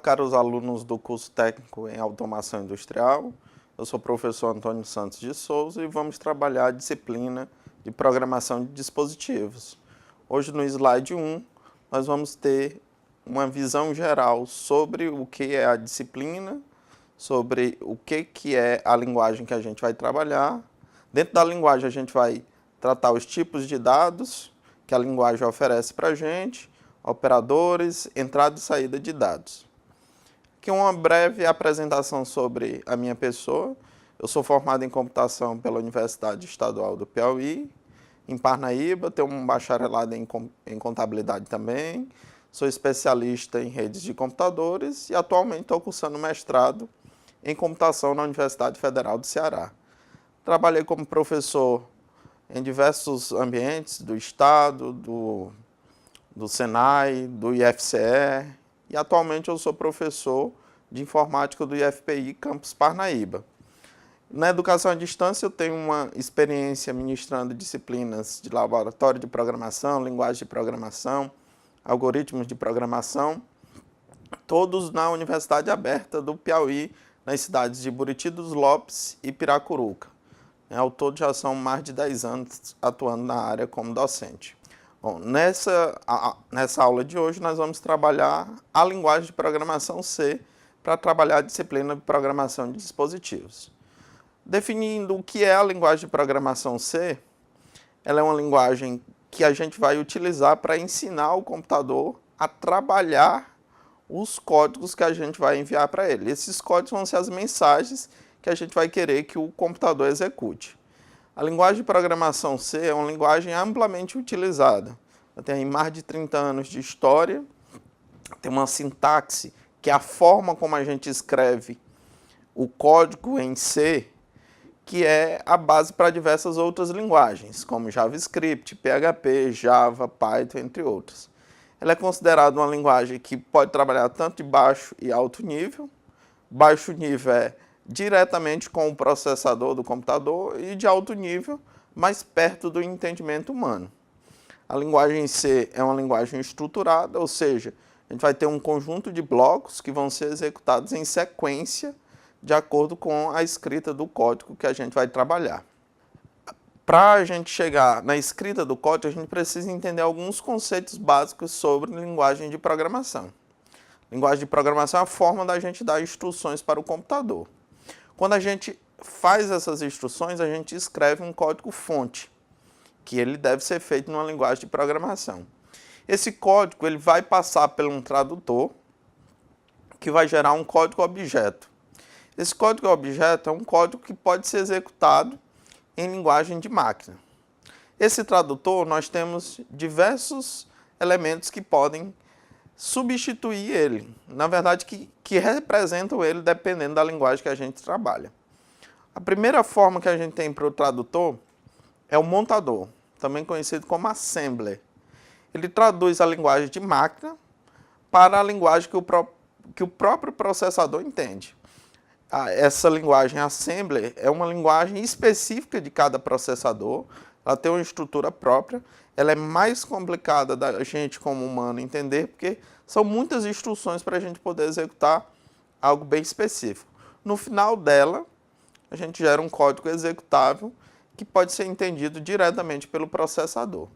caros alunos do curso técnico em automação industrial. Eu sou o professor Antônio Santos de Souza e vamos trabalhar a disciplina de programação de dispositivos. Hoje no slide 1, nós vamos ter uma visão geral sobre o que é a disciplina, sobre o que é a linguagem que a gente vai trabalhar. Dentro da linguagem a gente vai tratar os tipos de dados que a linguagem oferece para a gente, operadores, entrada e saída de dados. Aqui uma breve apresentação sobre a minha pessoa. Eu sou formado em computação pela Universidade Estadual do Piauí, em Parnaíba, tenho um bacharelado em contabilidade também, sou especialista em redes de computadores e atualmente estou cursando mestrado em computação na Universidade Federal do Ceará. Trabalhei como professor em diversos ambientes do Estado, do Senai, do IFCE, e atualmente eu sou professor de informática do IFPI Campus Parnaíba. Na educação à distância eu tenho uma experiência ministrando disciplinas de laboratório de programação, linguagem de programação, algoritmos de programação, todos na Universidade Aberta do Piauí, nas cidades de Buriti dos Lopes e Piracuruca. Ao todo já são mais de 10 anos atuando na área como docente. Bom, nessa aula de hoje nós vamos trabalhar a linguagem de programação C para trabalhar a disciplina de programação de dispositivos. Definindo o que é a linguagem de programação C, ela é uma linguagem que a gente vai utilizar para ensinar o computador a trabalhar os códigos que a gente vai enviar para ele. Esses códigos vão ser as mensagens que a gente vai querer que o computador execute. A linguagem de programação C é uma linguagem amplamente utilizada. Ela tem mais de 30 anos de história, tem uma sintaxe, que é a forma como a gente escreve o código em C, que é a base para diversas outras linguagens, como JavaScript, PHP, Java, Python, entre outras. Ela é considerada uma linguagem que pode trabalhar tanto de baixo e alto nível. Baixo nível é diretamente com o processador do computador e de alto nível, mais perto do entendimento humano. A linguagem C é uma linguagem estruturada, ou seja, a gente vai ter um conjunto de blocos que vão ser executados em sequência de acordo com a escrita do código que a gente vai trabalhar. Para a gente chegar na escrita do código, a gente precisa entender alguns conceitos básicos sobre linguagem de programação. Linguagem de programação é a forma da gente dar instruções para o computador. Quando a gente faz essas instruções, a gente escreve um código-fonte, que ele deve ser feito numa linguagem de programação. Esse código ele vai passar por um tradutor, que vai gerar um código-objeto. Esse código-objeto é um código que pode ser executado em linguagem de máquina. Esse tradutor, nós temos diversos elementos que podem substituir ele, na verdade que representam ele dependendo da linguagem que a gente trabalha. A primeira forma que a gente tem para o tradutor é o montador, também conhecido como assembler. Ele traduz a linguagem de máquina para a linguagem que o próprio processador entende. Essa linguagem assembler é uma linguagem específica de cada processador, ela tem uma estrutura própria, ela é mais complicada da gente como humano entender, porque são muitas instruções para a gente poder executar algo bem específico. No final dela, a gente gera um código executável que pode ser entendido diretamente pelo processador.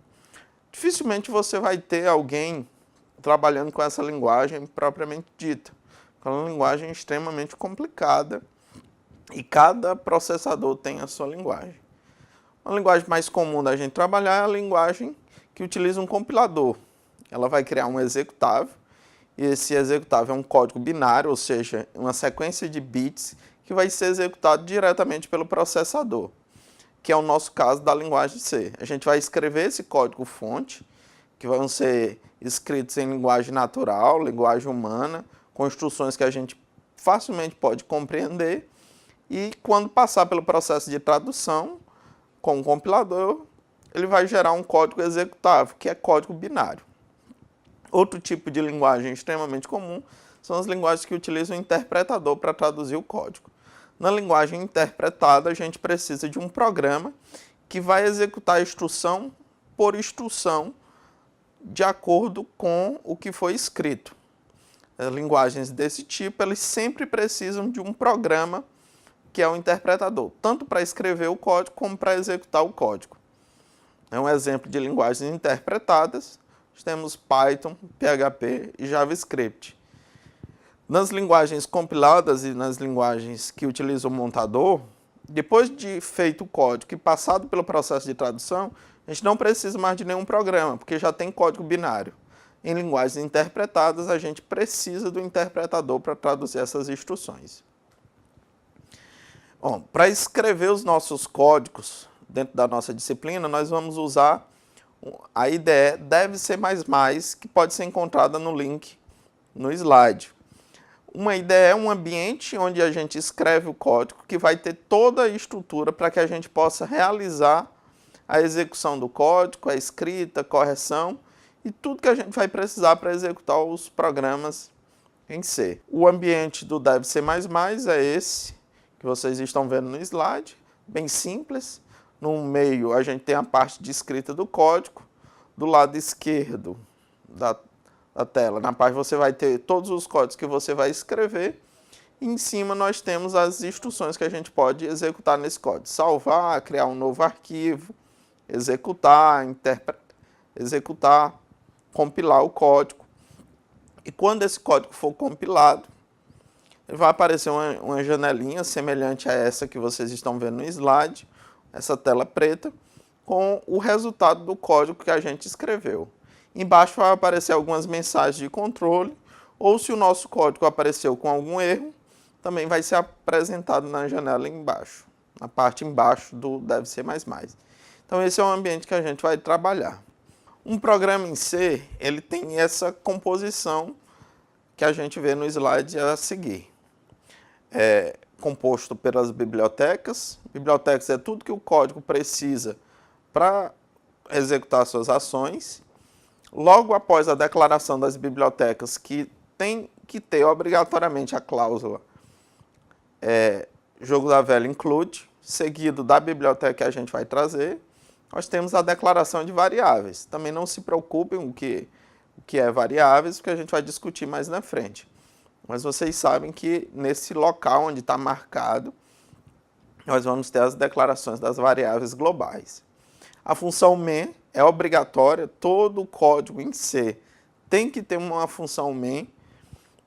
Dificilmente você vai ter alguém trabalhando com essa linguagem propriamente dita. É uma linguagem extremamente complicada e cada processador tem a sua linguagem. Uma linguagem mais comum da gente trabalhar é a linguagem que utiliza um compilador. Ela vai criar um executável, e esse executável é um código binário, ou seja, uma sequência de bits que vai ser executado diretamente pelo processador, que é o nosso caso da linguagem C. A gente vai escrever esse código-fonte, que vão ser escritos em linguagem natural, linguagem humana, com instruções que a gente facilmente pode compreender, e quando passar pelo processo de tradução, com o compilador, ele vai gerar um código executável, que é código binário. Outro tipo de linguagem extremamente comum são as linguagens que utilizam o interpretador para traduzir o código. Na linguagem interpretada, a gente precisa de um programa que vai executar instrução por instrução de acordo com o que foi escrito. linguagens desse tipo, eles sempre precisam de um programa que é o interpretador, tanto para escrever o código como para executar o código. É um exemplo de linguagens interpretadas. Temos Python, PHP e JavaScript. Nas linguagens compiladas e nas linguagens que utilizam o montador, depois de feito o código e passado pelo processo de tradução, a gente não precisa mais de nenhum programa, porque já tem código binário. Em linguagens interpretadas, a gente precisa do interpretador para traduzir essas instruções. Bom, para escrever os nossos códigos dentro da nossa disciplina, nós vamos usar a IDE Dev-C++, que pode ser encontrada no link no slide. Uma IDE é um ambiente onde a gente escreve o código que vai ter toda a estrutura para que a gente possa realizar a execução do código, a escrita, a correção e tudo que a gente vai precisar para executar os programas em C. O ambiente do Dev-C++ é esse que vocês estão vendo no slide, bem simples. No meio a gente tem a parte de escrita do código, do lado esquerdo da tela, na parte você vai ter todos os códigos que você vai escrever, e em cima nós temos as instruções que a gente pode executar nesse código. Salvar, criar um novo arquivo, executar, compilar o código. E quando esse código for compilado, vai aparecer uma janelinha semelhante a essa que vocês estão vendo no slide, essa tela preta, com o resultado do código que a gente escreveu. Embaixo vai aparecer algumas mensagens de controle, ou se o nosso código apareceu com algum erro, também vai ser apresentado na janela embaixo, na parte embaixo do Dev-C++. Então esse é o ambiente que a gente vai trabalhar. Um programa em C, ele tem essa composição que a gente vê no slide a seguir. É composto pelas bibliotecas. Bibliotecas é tudo que o código precisa para executar suas ações. Logo após a declaração das bibliotecas, que tem que ter obrigatoriamente a cláusula jogo da velha include, seguido da biblioteca que a gente vai trazer, nós temos a declaração de variáveis. Também não se preocupem o que é variáveis, porque a gente vai discutir mais na frente. Mas vocês sabem que nesse local onde está marcado, nós vamos ter as declarações das variáveis globais. A função main é obrigatória, todo o código em C tem que ter uma função main,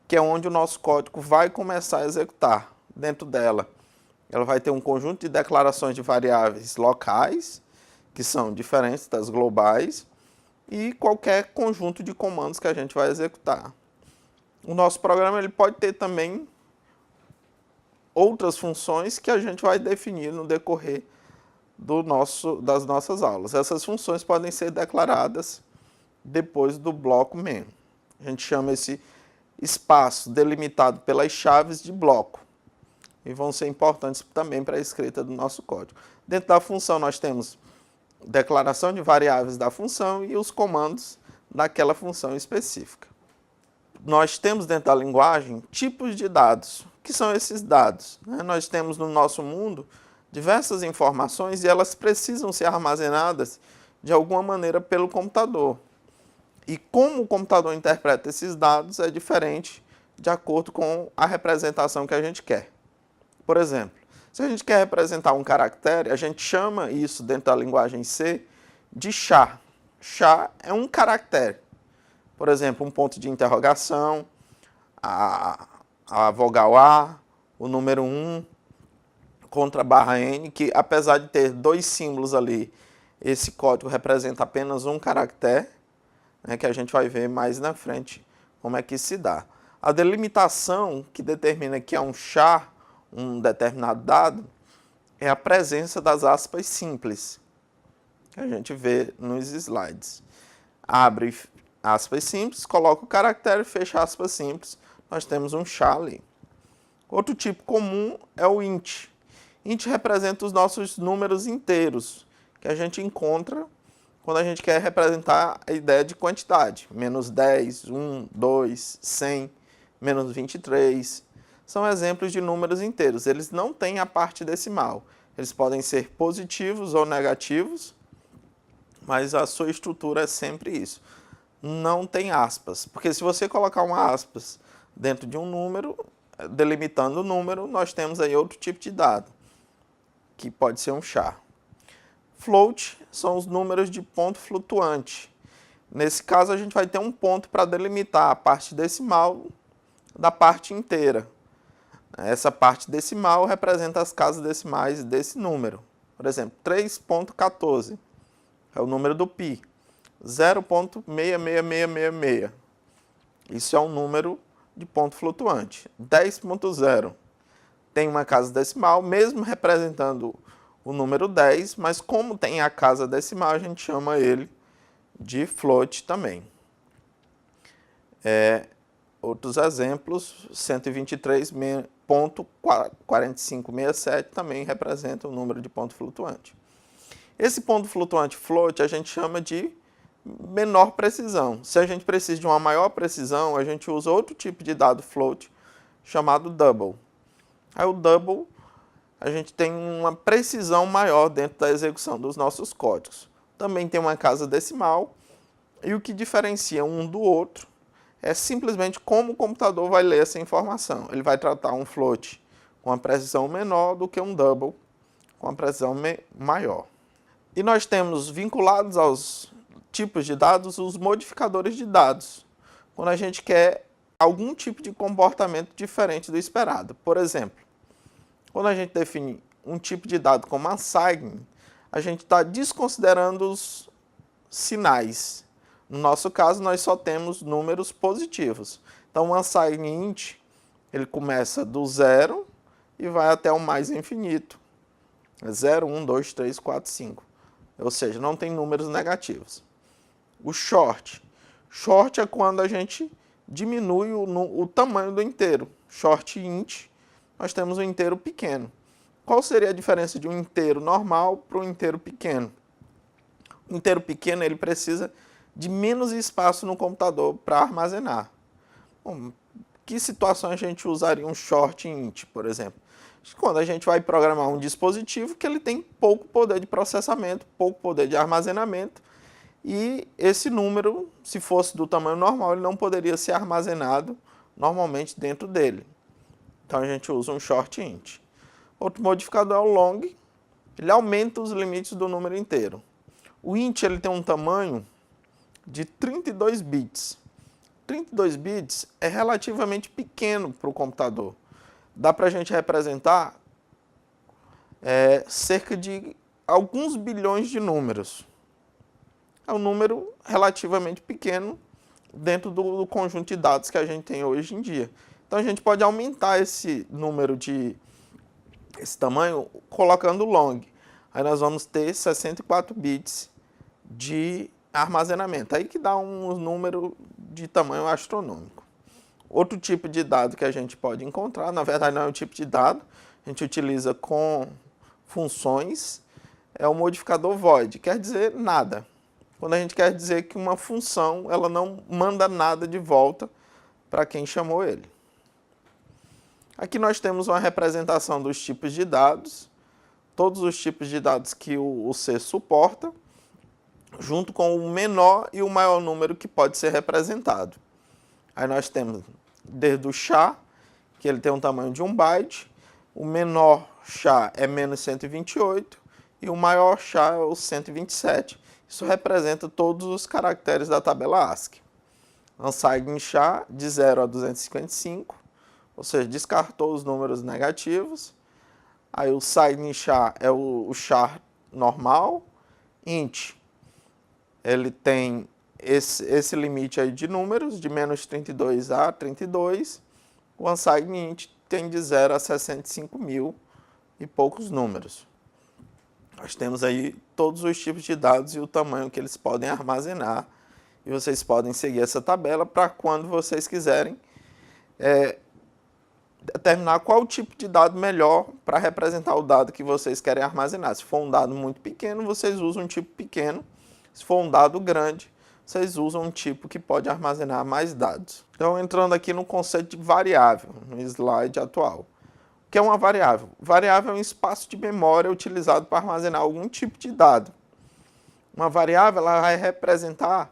que é onde o nosso código vai começar a executar. Dentro dela, ela vai ter um conjunto de declarações de variáveis locais, que são diferentes das globais, e qualquer conjunto de comandos que a gente vai executar. O nosso programa ele pode ter também outras funções que a gente vai definir no decorrer das nossas aulas. Essas funções podem ser declaradas depois do bloco main. A gente chama esse espaço delimitado pelas chaves de bloco. E vão ser importantes também para a escrita do nosso código. Dentro da função nós temos declaração de variáveis da função e os comandos daquela função específica. Nós temos dentro da linguagem tipos de dados. O que são esses dados? Nós temos no nosso mundo diversas informações e elas precisam ser armazenadas de alguma maneira pelo computador. E como o computador interpreta esses dados é diferente de acordo com a representação que a gente quer. Por exemplo, se a gente quer representar um caractere, a gente chama isso dentro da linguagem C de char. Char é um caractere. Por exemplo, um ponto de interrogação, a vogal A, o número 1, contra a barra N, que apesar de ter dois símbolos ali, esse código representa apenas um caractere, que a gente vai ver mais na frente como é que se dá. A delimitação que determina que é um char, um determinado dado, é a presença das aspas simples, que a gente vê nos slides. Abre aspas simples, coloca o caractere, fecha aspas simples, nós temos um char ali. Outro tipo comum é o int. Int representa os nossos números inteiros, que a gente encontra quando a gente quer representar a ideia de quantidade. Menos 10, 1, 2, 100, menos 23. São exemplos de números inteiros. Eles não têm a parte decimal. Eles podem ser positivos ou negativos, mas a sua estrutura é sempre isso. Não tem aspas, porque se você colocar uma aspas dentro de um número, delimitando o número, nós temos aí outro tipo de dado, que pode ser um char. Float são os números de ponto flutuante. Nesse caso, a gente vai ter um ponto para delimitar a parte decimal da parte inteira. Essa parte decimal representa as casas decimais desse número. Por exemplo, 3.14 é o número do π. 0.66666. Isso é um número de ponto flutuante. 10.0 tem uma casa decimal, mesmo representando o número 10, mas como tem a casa decimal, a gente chama ele de float também. Outros exemplos, 123.4567 também representa o número de ponto flutuante. Esse ponto flutuante float a gente chama de menor precisão. Se a gente precisa de uma maior precisão, a gente usa outro tipo de dado float chamado double. Aí o double, a gente tem uma precisão maior dentro da execução dos nossos códigos. Também tem uma casa decimal, e o que diferencia um do outro é simplesmente como o computador vai ler essa informação. Ele vai tratar um float com uma precisão menor do que um double com uma precisão maior. E nós temos vinculados aos tipos de dados os modificadores de dados, quando a gente quer algum tipo de comportamento diferente do esperado. Por exemplo, quando a gente define um tipo de dado como unsigned, a gente está desconsiderando os sinais. No nosso caso, nós só temos números positivos. Então, o unsigned int, ele começa do 0 e vai até o mais infinito. 0, 1, 2, 3, 4, 5. Ou seja, não tem números negativos. O short. Short é quando a gente diminui o tamanho do inteiro. Short int, nós temos um inteiro pequeno. Qual seria a diferença de um inteiro normal para um inteiro pequeno? O inteiro pequeno ele precisa de menos espaço no computador para armazenar. Bom, que situação a gente usaria um short int, por exemplo? Quando a gente vai programar um dispositivo que ele tem pouco poder de processamento, pouco poder de armazenamento, e esse número, se fosse do tamanho normal, ele não poderia ser armazenado normalmente dentro dele. Então a gente usa um short int. Outro modificador é o long, ele aumenta os limites do número inteiro. O int ele tem um tamanho de 32 bits. 32 bits é relativamente pequeno para o computador. Dá para a gente representar cerca de alguns bilhões de números. É um número relativamente pequeno dentro do conjunto de dados que a gente tem hoje em dia. Então a gente pode aumentar esse número esse tamanho colocando long. Aí nós vamos ter 64 bits de armazenamento. Aí que dá um número de tamanho astronômico. Outro tipo de dado que a gente pode encontrar, na verdade não é um tipo de dado, a gente utiliza com funções, é o modificador void, quer dizer nada. Quando a gente quer dizer que uma função ela não manda nada de volta para quem chamou ele. Aqui nós temos uma representação dos tipos de dados, todos os tipos de dados que o C suporta, junto com o menor e o maior número que pode ser representado. Aí nós temos desde o SHA, que ele tem um tamanho de 1 byte, o menor SHA é menos 128 e o maior SHA é o 127. Isso representa todos os caracteres da tabela ASCII. Unsigned SHA de 0 a 255, ou seja, descartou os números negativos. Aí o signed SHA é o SHA normal. Int, ele tem esse limite aí de números, de menos 32 a 32. O unsigned int tem de 0 a 65 mil e poucos números. Nós temos aí todos os tipos de dados e o tamanho que eles podem armazenar. E vocês podem seguir essa tabela para quando vocês quiserem determinar qual tipo de dado melhor para representar o dado que vocês querem armazenar. Se for um dado muito pequeno, vocês usam um tipo pequeno. Se for um dado grande, vocês usam um tipo que pode armazenar mais dados. Então, entrando aqui no conceito de variável, no slide atual. O que é uma variável? Variável é um espaço de memória utilizado para armazenar algum tipo de dado. Uma variável ela vai representar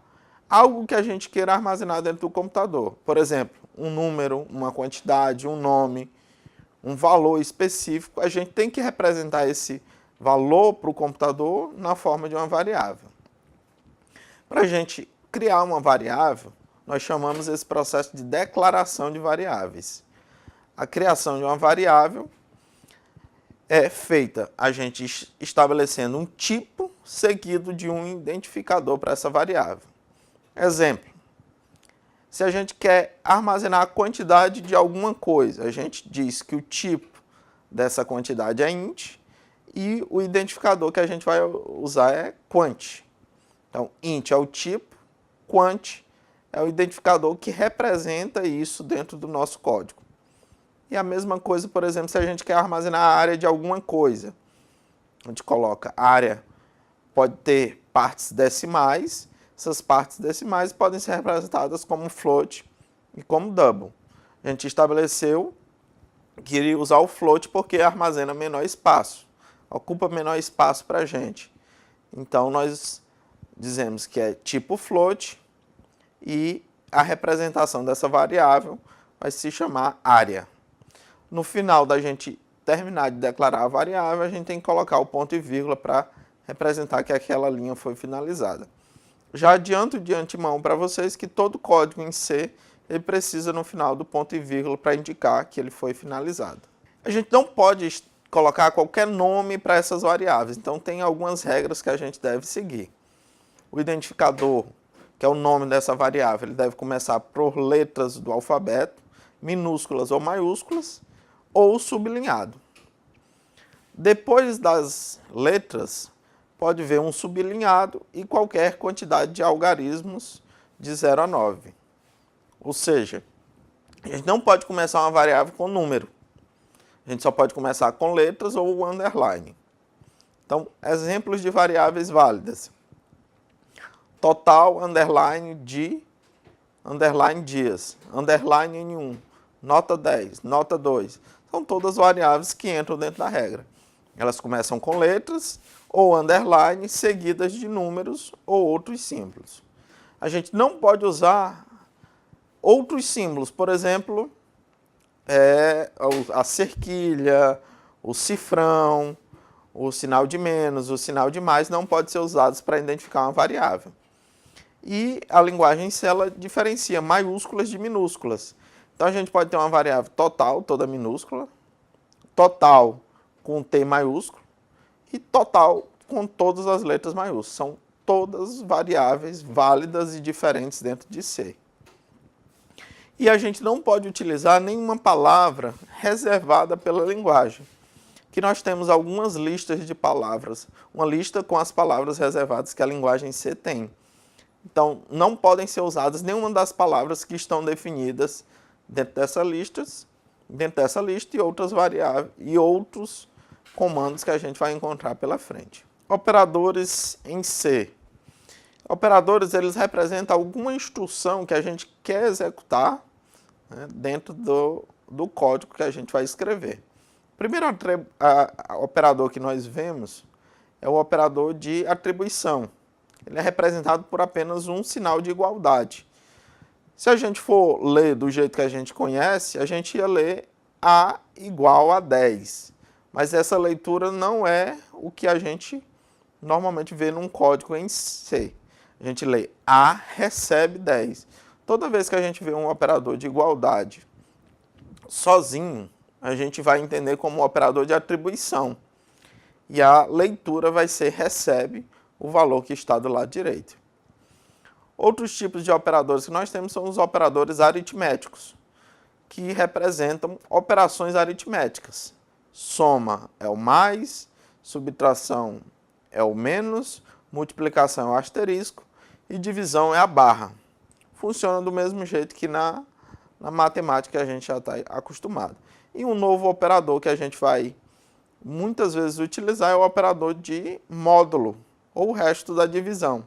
algo que a gente queira armazenar dentro do computador. Por exemplo, um número, uma quantidade, um nome, um valor específico, a gente tem que representar esse valor para o computador na forma de uma variável. Para a gente criar uma variável, nós chamamos esse processo de declaração de variáveis. A criação de uma variável é feita a gente estabelecendo um tipo seguido de um identificador para essa variável. Exemplo, se a gente quer armazenar a quantidade de alguma coisa, a gente diz que o tipo dessa quantidade é int e o identificador que a gente vai usar é quant. Então, int é o tipo, quant é o identificador que representa isso dentro do nosso código. E a mesma coisa, por exemplo, se a gente quer armazenar a área de alguma coisa. A gente coloca área, pode ter partes decimais, essas partes decimais podem ser representadas como float e como double. A gente estabeleceu que iria usar o float porque armazena menor espaço, ocupa menor espaço para a gente. Então, nós dizemos que é tipo float e a representação dessa variável vai se chamar área. No final da gente terminar de declarar a variável, a gente tem que colocar o ponto e vírgula para representar que aquela linha foi finalizada. Já adianto de antemão para vocês que todo código em C ele precisa no final do ponto e vírgula para indicar que ele foi finalizado. A gente não pode colocar qualquer nome para essas variáveis, então tem algumas regras que a gente deve seguir. O identificador, que é o nome dessa variável, ele deve começar por letras do alfabeto, minúsculas ou maiúsculas, ou sublinhado. Depois das letras, pode ver um sublinhado e qualquer quantidade de algarismos de 0 a 9. Ou seja, a gente não pode começar uma variável com número. A gente só pode começar com letras ou underline. Então, exemplos de variáveis válidas. Total, underline, underline dias, underline N1, nota 10, nota 2. São todas variáveis que entram dentro da regra. Elas começam com letras ou underline seguidas de números ou outros símbolos. A gente não pode usar outros símbolos, por exemplo, a cerquilha, o cifrão, o sinal de menos, o sinal de mais não pode ser usados para identificar uma variável. E a linguagem C ela diferencia maiúsculas de minúsculas. Então a gente pode ter uma variável total, toda minúscula, total com T maiúsculo e total com todas as letras maiúsculas. São todas variáveis válidas e diferentes dentro de C. E a gente não pode utilizar nenhuma palavra reservada pela linguagem. Que nós temos algumas listas de palavras, uma lista com as palavras reservadas que a linguagem C tem. Então, não podem ser usadas nenhuma das palavras que estão definidas dentro dessa lista e outras variáveis e outros comandos que a gente vai encontrar pela frente. Operadores em C. Operadores, eles representam alguma instrução que a gente quer executar, né, dentro do código que a gente vai escrever. O primeiro operador que nós vemos é o operador de atribuição. Ele é representado por apenas um sinal de igualdade. Se a gente for ler do jeito que a gente conhece, a gente ia ler A igual a 10. Mas essa leitura não é o que a gente normalmente vê num código em C. A gente lê A recebe 10. Toda vez que a gente vê um operador de igualdade sozinho, a gente vai entender como um operador de atribuição. E a leitura vai ser recebe o valor que está do lado direito. Outros tipos de operadores que nós temos são os operadores aritméticos, que representam operações aritméticas. Soma é o mais, subtração é o menos, multiplicação é o asterisco e divisão é a barra. Funciona do mesmo jeito que na matemática que a gente já está acostumado. E um novo operador que a gente vai muitas vezes utilizar é o operador de módulo, ou o resto da divisão.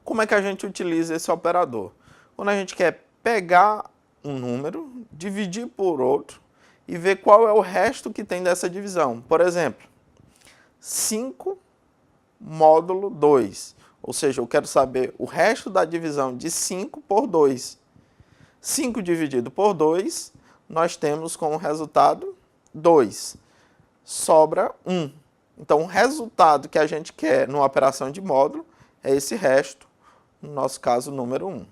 Como é que a gente utiliza esse operador? Quando a gente quer pegar um número, dividir por outro e ver qual é o resto que tem dessa divisão. Por exemplo, 5 módulo 2. Ou seja, eu quero saber o resto da divisão de 5 por 2. 5 dividido por 2, nós temos como resultado 2. Sobra 1. Então, o resultado que a gente quer numa operação de módulo é esse resto, no nosso caso, número 1.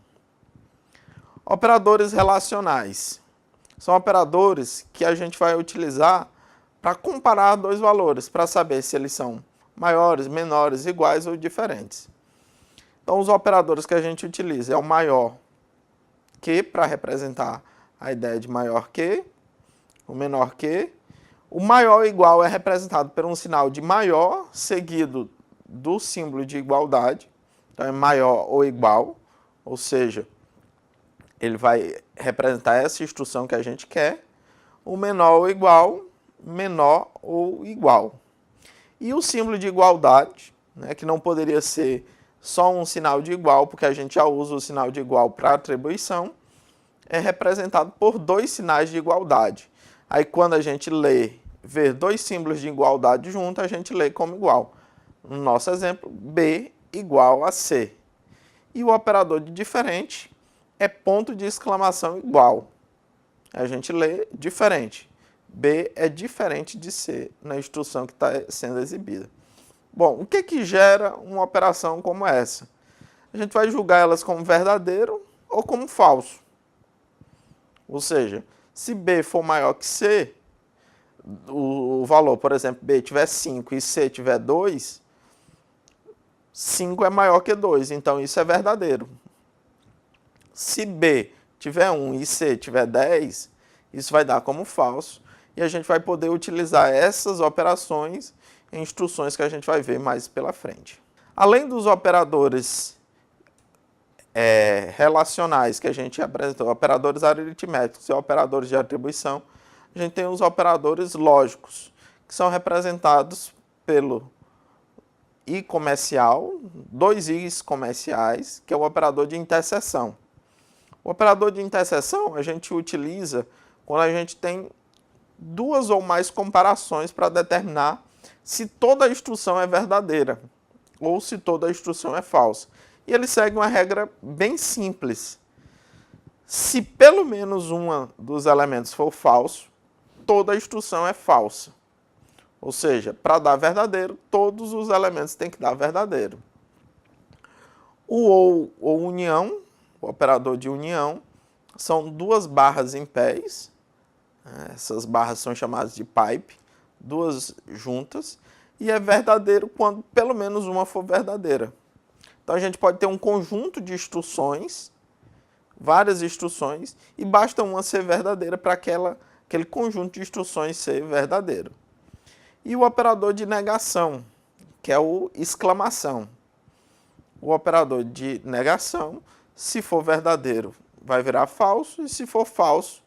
Operadores relacionais. São operadores que a gente vai utilizar para comparar dois valores, para saber se eles são maiores, menores, iguais ou diferentes. Então, os operadores que a gente utiliza é o maior que, para representar a ideia de maior que, o menor que. O maior ou igual é representado por um sinal de maior, seguido do símbolo de igualdade. Então, é maior ou igual, ou seja, ele vai representar essa instrução que a gente quer. O menor ou igual, menor ou igual. E o símbolo de igualdade, né, que não poderia ser só um sinal de igual, porque a gente já usa o sinal de igual para atribuição, é representado por dois sinais de igualdade. Aí quando a gente ver dois símbolos de igualdade juntos, a gente lê como igual. No nosso exemplo, B igual a C. E o operador de diferente é ponto de exclamação igual. A gente lê diferente. B é diferente de C na instrução que está sendo exibida. Bom, o que gera uma operação como essa? A gente vai julgar elas como verdadeiro ou como falso. Ou seja, se B for maior que C, o valor, por exemplo, B tiver 5 e C tiver 2, 5 é maior que 2, então isso é verdadeiro. Se B tiver 1 e C tiver 10, isso vai dar como falso, e a gente vai poder utilizar essas operações em instruções que a gente vai ver mais pela frente. Além dos operadores relacionais que a gente apresentou, operadores aritméticos e operadores de atribuição, a gente tem os operadores lógicos, que são representados pelo I comercial, dois I's comerciais, que é o operador de interseção. O operador de interseção a gente utiliza quando a gente tem duas ou mais comparações para determinar se toda a instrução é verdadeira ou se toda a instrução é falsa. E ele segue uma regra bem simples. Se pelo menos um dos elementos for falso, toda a instrução é falsa. Ou seja, para dar verdadeiro, todos os elementos têm que dar verdadeiro. O ou união, o operador de união, são duas barras em pés. Essas barras são chamadas de pipe, duas juntas, e é verdadeiro quando pelo menos uma for verdadeira. Então a gente pode ter um conjunto de instruções, várias instruções, e basta uma ser verdadeira para aquele conjunto de instruções ser verdadeiro. E o operador de negação, que é o exclamação. O operador de negação, se for verdadeiro, vai virar falso, e se for falso,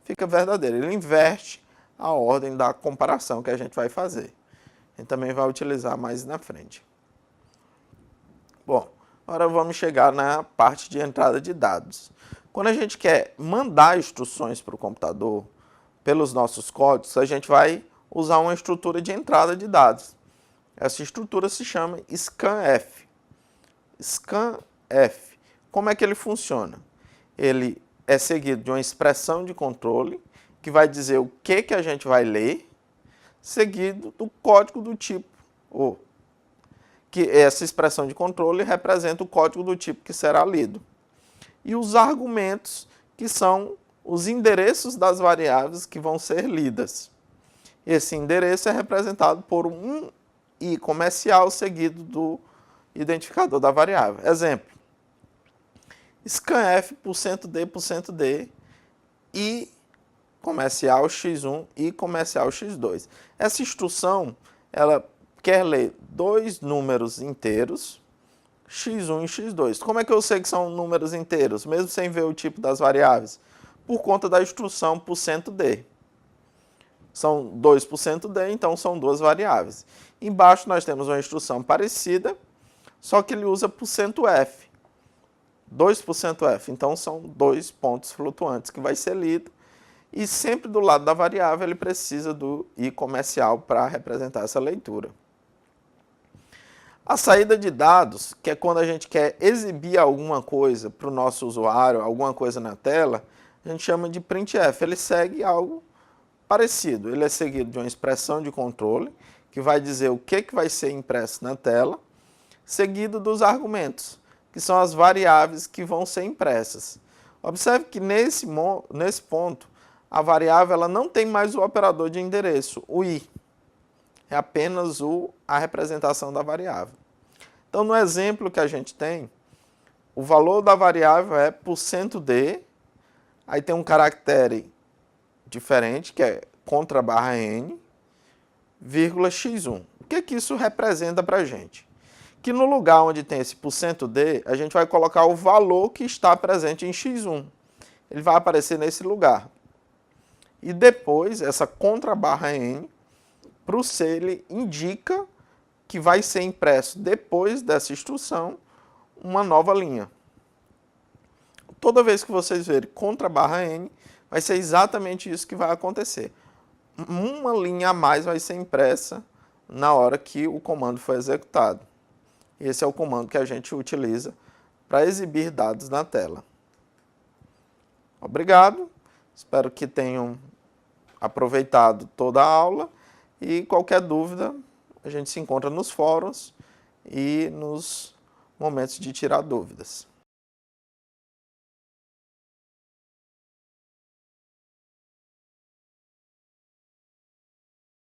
fica verdadeiro. Ele inverte a ordem da comparação que a gente vai fazer. A gente também vai utilizar mais na frente. Bom, agora vamos chegar na parte de entrada de dados. Quando a gente quer mandar instruções para o computador pelos nossos códigos, a gente vai usar uma estrutura de entrada de dados. Essa estrutura se chama scanf. Scanf. Como é que ele funciona? Ele é seguido de uma expressão de controle que vai dizer o que a gente vai ler, seguido do código do tipo O. Que essa expressão de controle representa o código do tipo que será lido. E os argumentos, que são os endereços das variáveis que vão ser lidas. Esse endereço é representado por um I comercial seguido do identificador da variável. Exemplo: scanf%d%d I comercial x1 e comercial x2. Essa instrução, ela quer ler dois números inteiros, x1 e x2. Como é que eu sei que são números inteiros, mesmo sem ver o tipo das variáveis? Por conta da instrução %d. São 2%d, então são duas variáveis. Embaixo nós temos uma instrução parecida, só que ele usa %f. 2%f, então são dois pontos flutuantes que vai ser lido. E sempre do lado da variável ele precisa do I comercial para representar essa leitura. A saída de dados, que é quando a gente quer exibir alguma coisa para o nosso usuário, alguma coisa na tela, a gente chama de printf. Ele segue algo parecido. Ele é seguido de uma expressão de controle, que vai dizer o que vai ser impresso na tela, seguido dos argumentos, que são as variáveis que vão ser impressas. Observe que nesse ponto, a variável ela não tem mais o operador de endereço, o i. É apenas a representação da variável. Então, no exemplo que a gente tem, o valor da variável é %d, aí tem um caractere diferente, que é contra barra n, vírgula x1. O que isso representa para a gente? Que no lugar onde tem esse %d, a gente vai colocar o valor que está presente em x1. Ele vai aparecer nesse lugar. E depois, essa contra barra n, para o C, ele indica que vai ser impresso, depois dessa instrução, uma nova linha. Toda vez que vocês verem contra barra n, vai ser exatamente isso que vai acontecer. Uma linha a mais vai ser impressa na hora que o comando for executado. Esse é o comando que a gente utiliza para exibir dados na tela. Obrigado, espero que tenham aproveitado toda a aula e qualquer dúvida a gente se encontra nos fóruns e nos momentos de tirar dúvidas.